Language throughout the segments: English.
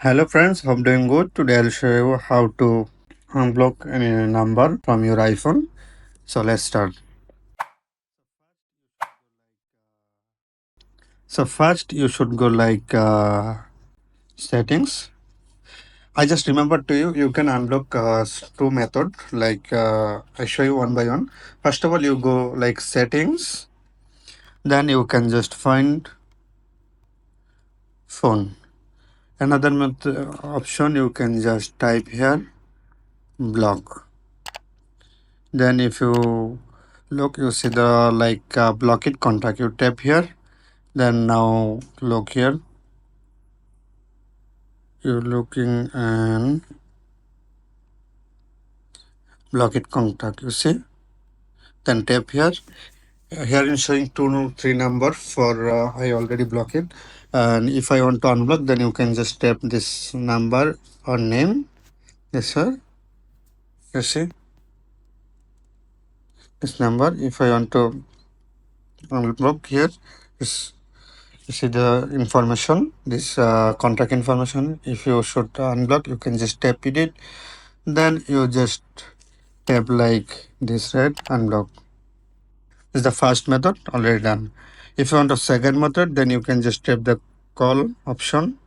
Hello friends, hope doing good. Today I'll show you how to unblock any number from your iPhone. So let's start. So first you should go settings. I just remember to you, you can unblock two method. I show you one by one. First of all, you go like settings. Then you can just find phone. Another option you can just type here block. Then if you look, you see the block it contact. You tap here. Then now look here. You're looking and block it contact. You see. Then tap here. Here is showing three number for I already block it. And if I want to unblock, then you can just tap this number or name. Yes, sir. You see this number. If I want to unblock here, is you see the information. This contact information. If you should unblock, you can just tap it. Then you just tap like this red unblock. This is the first method already done. If you want a second method, then you can just tap the call option.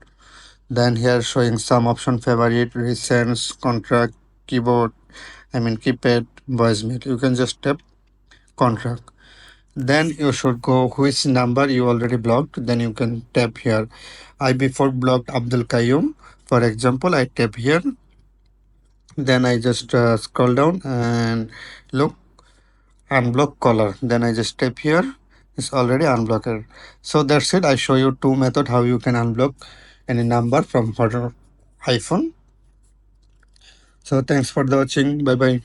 Then here showing some option favorite, recents, contract, keyboard, keypad, voicemail. You can just tap contract. Then you should go which number you already blocked. Then you can tap here. I before blocked Abdul Qayyum. For example, I tap here. Then I just scroll down and look unblock caller. Then I just tap here. It's already unblocked. So that's it. I show you two method how you can unblock any number from iPhone. So thanks for the watching. Bye bye.